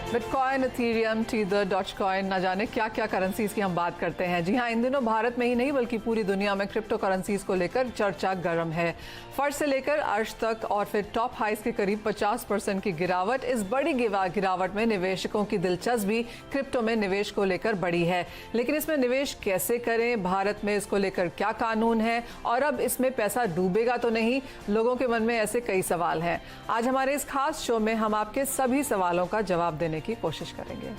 Bitcoin, Ethereum, teether, Dogecoin, ना जाने क्या क्या करेंसीज की हम बात करते हैं। जी हाँ, इन दिनों भारत में ही नहीं बल्कि पूरी दुनिया में क्रिप्टो करेंसीज को लेकर चर्चा गर्म है। फर्श से लेकर अर्श तक और फिर टॉप हाइस के करीब 50% की गिरावट। इस बड़ी गिरावट में निवेशकों की दिलचस्पी क्रिप्टो में निवेश को लेकर बढ़ी है। लेकिन इसमें निवेश कैसे करें, भारत में इसको लेकर क्या कानून है और अब इसमें पैसा डूबेगा तो नहीं? लोगों के मन में ऐसे कई सवाल हैं। आज हमारे इस खास शो में हम आपके सभी सवालों का जवाब देने की कोशिश करेंगे।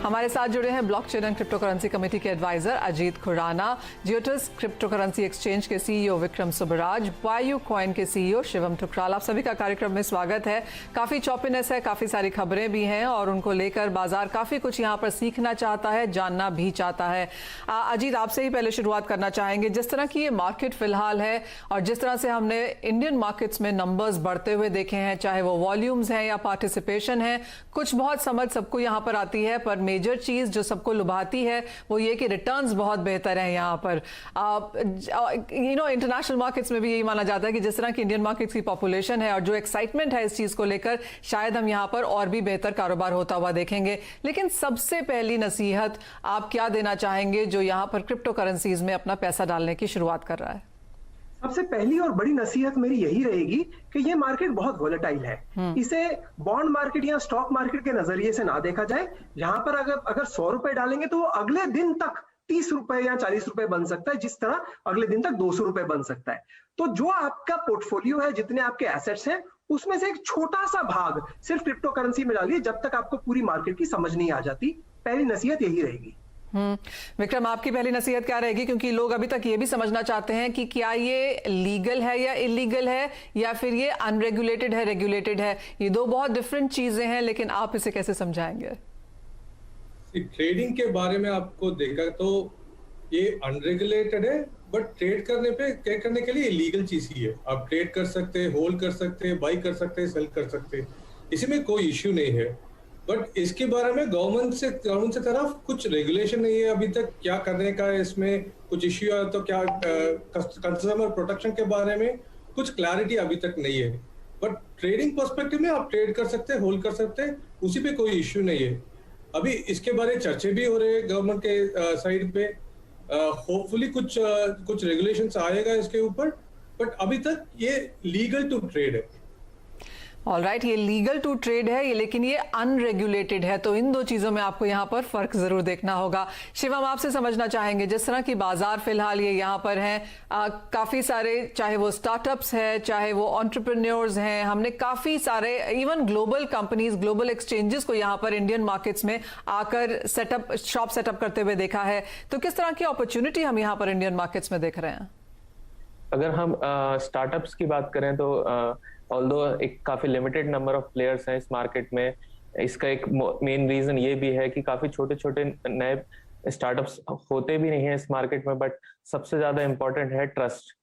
हमारे साथ जुड़े हैं blockchain and cryptocurrency committee के adviser Ajeet Khurana, Giottus cryptocurrency exchange के सीईओ विक्रम सुबराज, वायु कॉइन के सीईओ शिवम ठुकराल। आप सभी का कार्यक्रम में स्वागत है। काफ़ी चौपिनेस है, काफ़ी सारी खबरें भी हैं और उनको लेकर बाजार काफ़ी कुछ यहाँ पर सीखना चाहता है, जानना भी चाहता है। अजीत, आपसे ही पहले शुरुआत करना चाहेंगे। जिस तरह की ये मार्केट फिलहाल है और जिस तरह से हमने इंडियन मार्केट्स में नंबर्स बढ़ते हुए देखे हैं, चाहे वो वॉल्यूम्स हैं या पार्टिसिपेशन है, कुछ बहुत समझ सबको यहाँ पर आती है, पर मेजर चीज जो सबको लुभाती है वो ये कि रिटर्न्स बहुत बेहतर हैं यहाँ पर। इंटरनेशनल मार्केट्स में भी यही माना जाता है कि जिस तरह की इंडियन मार्केट्स की पॉपुलेशन है और जो एक्साइटमेंट है इस चीज को लेकर, शायद हम यहाँ पर और भी बेहतर कारोबार होता हुआ देखेंगे। लेकिन सबसे पहली नसीहत आप क्या देना चाहेंगे जो यहाँ पर क्रिप्टो करेंसीज में अपना पैसा डालने की शुरुआत कर रहा है? सबसे पहली और बड़ी नसीहत मेरी यही रहेगी कि ये मार्केट बहुत वोलेटाइल है। इसे बॉन्ड मार्केट या स्टॉक मार्केट के नजरिए से ना देखा जाए। यहाँ पर अगर 100 रुपए डालेंगे तो वो अगले दिन तक 30 रुपए या 40 रुपए बन सकता है, जिस तरह अगले दिन तक 200 रुपए बन सकता है। तो जो आपका पोर्टफोलियो है, जितने आपके एसेट्स हैं, उसमें से एक छोटा सा भाग सिर्फ क्रिप्टो करेंसी में डालिए जब तक आपको पूरी मार्केट की समझ नहीं आ जाती। पहली नसीहत यही रहेगी। विक्रम, आपकी पहली नसीहत क्या रहेगी? क्योंकि लोग अभी तक ये भी समझना चाहते हैं कि क्या ये लीगल है या इलीगल है या फिर ये अनरेगुलेटेड है, रेगुलेटेड है। ये दो बहुत डिफरेंट चीजें हैं, लेकिन आप इसे कैसे समझाएंगे? ट्रेडिंग के बारे में आपको देखा तो ये अनरेगुलेटेड है, बट ट्रेड करने के लिए लीगल चीज ही है। आप ट्रेड कर सकते हैं, होल्ड कर सकते हैं, बाई कर सकते हैं, सेल कर सकते हैं, इसमें कोई इश्यू नहीं है। बट इसके बारे में गवर्नमेंट से तरफ कुछ रेगुलेशन नहीं है अभी तक। क्या करने का है, इसमें कुछ इश्यू है तो क्या कंज्यूमर प्रोटेक्शन के बारे में कुछ क्लैरिटी अभी तक नहीं है। बट ट्रेडिंग पर्सपेक्टिव में आप ट्रेड कर सकते हैं, होल्ड कर सकते हैं, उसी पे कोई इश्यू नहीं है। अभी इसके बारे में चर्चे भी हो रहे हैं गवर्नमेंट के साइड पे। होपफुली कुछ रेगुलेशंस आएगा इसके ऊपर, बट अभी तक ये लीगल टू ट्रेड है। ऑलराइट, ये लीगल टू ट्रेड है ये, लेकिन ये अनरेगुलेटेड है। तो इन दो चीजों में आपको यहाँ पर फर्क जरूर देखना होगा। शिवम, आपसे समझना चाहेंगे, जिस तरह की बाजार फिलहाल ये यहाँ पर है, काफी सारे, चाहे वो स्टार्टअप्स है, चाहे वो एंटरप्रेन्योर्स हैं, हमने काफी सारे even global companies, global exchanges को यहाँ पर इंडियन मार्केट्स में आकर शॉप सेटअप करते हुए देखा है। तो किस तरह की अपॉर्चुनिटी हम यहाँ पर इंडियन मार्केट्स में देख रहे हैं? अगर हम स्टार्टअप्स की बात करें तो ऑल्दो एक काफी लिमिटेड नंबर ऑफ प्लेयर्स हैं इस मार्केट में। इसका एक मेन रीजन ये भी है कि काफी छोटे छोटे नए स्टार्टअप्स होते भी नहीं है इस मार्केट में। बट सबसे ज्यादा इम्पोर्टेंट है ट्रस्ट।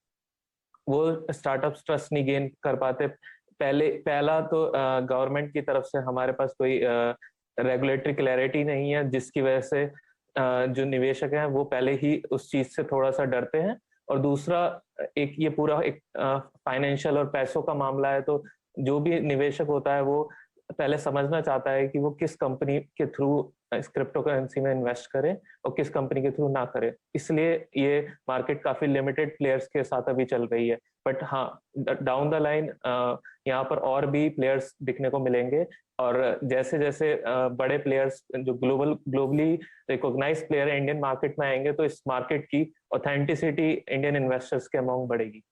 वो स्टार्टअप्स ट्रस्ट नहीं गेन कर पाते। पहला तो गवर्नमेंट की तरफ से हमारे पास कोई रेगुलेटरी क्लैरिटी नहीं है, जिसकी वजह से जो निवेशक हैं वो पहले ही उस चीज से थोड़ा सा डरते हैं। और दूसरा, ये पूरा एक फाइनेंशियल और पैसों का मामला है। तो जो भी निवेशक होता है वो पहले समझना चाहता है कि वो किस कंपनी के थ्रू इस क्रिप्टो करेंसी में इन्वेस्ट करे और किस कंपनी के थ्रू ना करे। इसलिए ये मार्केट काफी लिमिटेड प्लेयर्स के साथ अभी चल रही है। बट हाँ, डाउन द लाइन यहाँ पर और भी प्लेयर्स दिखने को मिलेंगे। और जैसे जैसे बड़े प्लेयर्स जो globally recognised player Indian market में आएंगे तो इस मार्केट की ऑथेंटिसिटी इंडियन इन्वेस्टर्स के अमाउंट बढ़ेगी।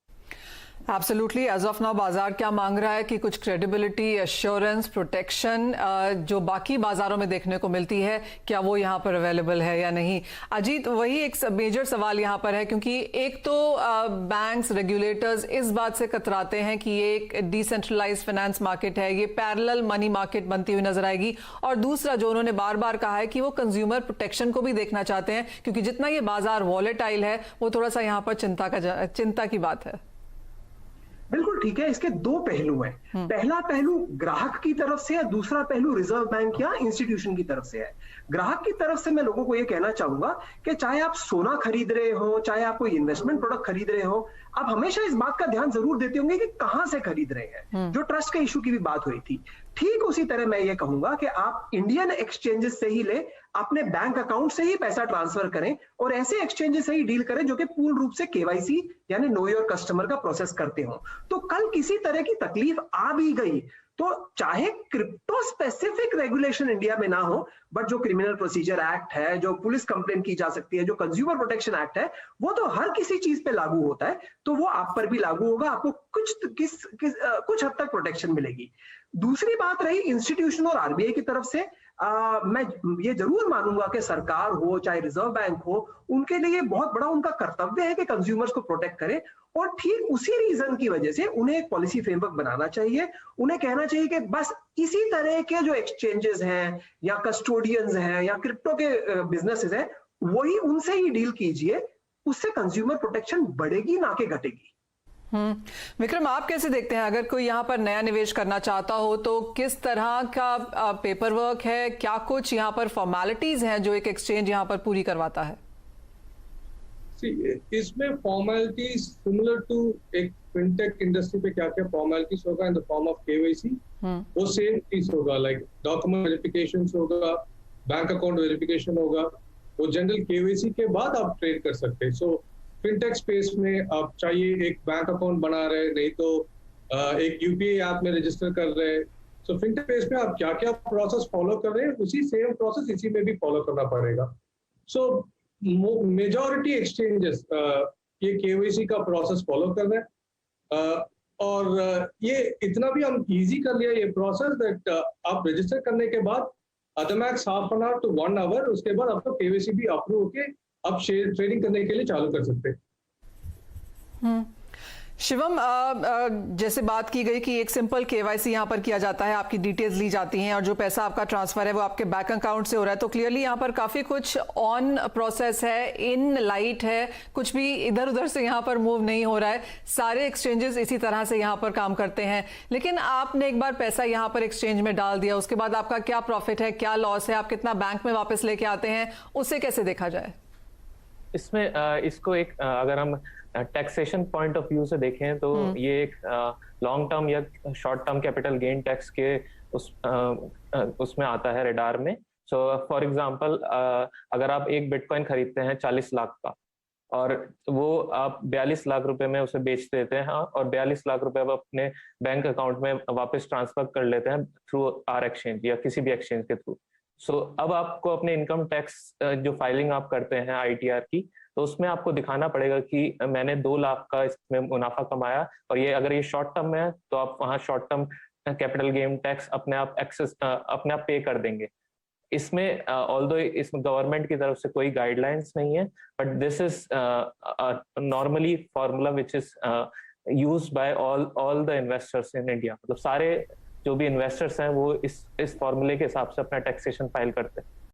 एब्सोल्युटली। एज ऑफ नाउ बाजार क्या मांग रहा है कि कुछ क्रेडिबिलिटी, एश्योरेंस, प्रोटेक्शन जो बाकी बाजारों में देखने को मिलती है, क्या वो यहाँ पर अवेलेबल है या नहीं? अजीत, वही एक मेजर सवाल यहाँ पर है, क्योंकि एक तो बैंक्स, रेगुलेटर्स इस बात से कतराते हैं कि ये एक डिसेंट्रलाइज्ड फाइनेंस मार्केट है, ये पैरेलल मनी मार्केट बनती हुई नजर आएगी। और दूसरा, जो उन्होंने बार बार कहा है कि वो कंज्यूमर प्रोटेक्शन को भी देखना चाहते हैं, क्योंकि जितना ये बाजार वॉलेटाइल है वो थोड़ा सा यहाँ पर चिंता की बात है। बिल्कुल ठीक है। इसके दो पहलू हैं। पहला पहलू ग्राहक की तरफ से है, दूसरा पहलू रिजर्व बैंक या इंस्टीट्यूशन की तरफ से है। ग्राहक की तरफ से मैं लोगों को यह कहना चाहूंगा कि चाहे आप सोना खरीद रहे हो, चाहे आप कोई इन्वेस्टमेंट प्रोडक्ट खरीद रहे हो, आप हमेशा इस बात का ध्यान जरूर देते होंगे कि कहां से खरीद रहे हैं। जो ट्रस्ट के इशू की भी बात हुई थी, ठीक उसी तरह मैं ये कहूंगा कि आप इंडियन एक्सचेंजेस से ही ले, अपने बैंक अकाउंट से ही पैसा ट्रांसफर करें और ऐसे एक्सचेंजेस से ही डील करें जो कि पूर्ण रूप से केवाईसी यानी नो योर कस्टमर का प्रोसेस करते हो। तो कल किसी तरह की तकलीफ आ भी गई तो चाहे क्रिप्टो स्पेसिफिक रेगुलेशन इंडिया में ना हो, बट जो क्रिमिनल प्रोसीजर एक्ट है, जो पुलिस कंप्लेंट की जा सकती है, जो कंज्यूमर प्रोटेक्शन एक्ट है, वो तो हर किसी चीज पे लागू होता है, तो वो आप पर भी लागू होगा। आपको कुछ हद तक प्रोटेक्शन मिलेगी। दूसरी बात रही इंस्टीट्यूशन और आरबीआई की तरफ से, मैं ये जरूर मानूंगा कि सरकार हो चाहे रिजर्व बैंक हो, उनके लिए बहुत बड़ा उनका कर्तव्य है कि कंज्यूमर्स को प्रोटेक्ट करें, और ठीक उसी रीजन की वजह से उन्हें एक पॉलिसी फ्रेमवर्क बनाना चाहिए। उन्हें कहना चाहिए कि बस इसी तरह के जो एक्सचेंजेस हैं या कस्टोडियंस हैं या क्रिप्टो के बिजनेसेस हैं, वही उनसे ही डील कीजिए, उससे कंज्यूमर प्रोटेक्शन बढ़ेगी ना कि घटेगी। विक्रम, आप कैसे देखते हैं, अगर कोई यहाँ पर नया निवेश करना चाहता हो तो किस तरह का पेपर वर्क है, क्या कुछ यहाँ पर फॉर्मेलिटीज हैं जो एक एक्सचेंज यहाँ पर पूरी करवाता है? इसमें फॉर्मेलिटीज सिमिलर टू एक फिनटेक इंडस्ट्री पे क्या क्या फॉर्मेलिटीज होगा in the form of KYC, वो सेम चीज होगा। लाइक डॉक्यूमेंट वेरिफिकेशन होगा, बैंक अकाउंट वेरिफिकेशन होगा, वो जनरल केवाईसी के बाद आप ट्रेड कर सकते हैं। सो फिनटेक स्पेस में आप चाहिए एक बैंक अकाउंट बना रहे, नहीं तो एक यूपीआई ऐप में रजिस्टर कर रहे। सो फिनटेक स्पेस में आप क्या क्या प्रोसेस फॉलो कर रहे हैं, उसी सेम प्रोसेस इसी में भी फॉलो करना पड़ेगा। सो मेजॉरिटी एक्सचेंजेस ये केवाईसी का प्रोसेस फॉलो कर रहे हैं, और ये इतना भी हम इजी कर लिया ये प्रोसेस दैट आप रजिस्टर करने के बाद at max half an hour to 1 hour, उसके बाद आपको केवाईसी भी अप्रूव होके आप शेयर ट्रेडिंग करने के लिए चालू कर सकते हैं। शिवम, जैसे बात की गई कि एक सिंपल केवाईसी यहाँ पर किया जाता है, आपकी डिटेल्स ली जाती हैं और जो पैसा आपका ट्रांसफर है वो आपके बैंक अकाउंट से हो रहा है, तो क्लियरली यहाँ पर काफी कुछ ऑन प्रोसेस है, इन लाइट है, कुछ भी इधर उधर से यहाँ पर मूव नहीं हो रहा है। सारे एक्सचेंजेस इसी तरह से यहाँ पर काम करते हैं। लेकिन आपने एक बार पैसा यहाँ पर एक्सचेंज में डाल दिया, उसके बाद आपका क्या प्रॉफिट है, क्या लॉस है, आप कितना बैंक में वापस लेके आते हैं, उसे कैसे देखा जाए? इसमें इसको एक अगर हम टैक्सेशन पॉइंट ऑफ व्यू से देखें तो ये एक लॉन्ग टर्म या short term capital gain tax के उसमें आता है रेडार में। सो फॉर एग्जांपल, अगर आप एक बिटकॉइन खरीदते हैं 40 लाख का और वो आप 42 लाख रुपए में उसे बेच देते हैं और 42 लाख रुपए आप अपने बैंक अकाउंट में वापस ट्रांसफर कर लेते हैं थ्रू आर एक्सचेंज या किसी भी एक्सचेंज के थ्रू। सो अब आपको अपने इनकम टैक्स जो फाइलिंग आप करते हैं आईटीआर की, तो उसमें आपको दिखाना पड़ेगा कि मैंने 2 लाख का इसमें मुनाफा कमाया, और ये अगर ये शॉर्ट टर्म में है तो आप वहाँ short term capital gain tax अपने आप पे कर देंगे। इसमें ऑल्दो इसमें गवर्नमेंट की तरफ से कोई गाइडलाइंस नहीं है, but this is normally formula which is used by all the investors in India. मतलब सारे जो भी इन्वेस्टर्स हैं वो इस फॉर्मूले के हिसाब से अपना टैक्सेशन फाइल करते हैं।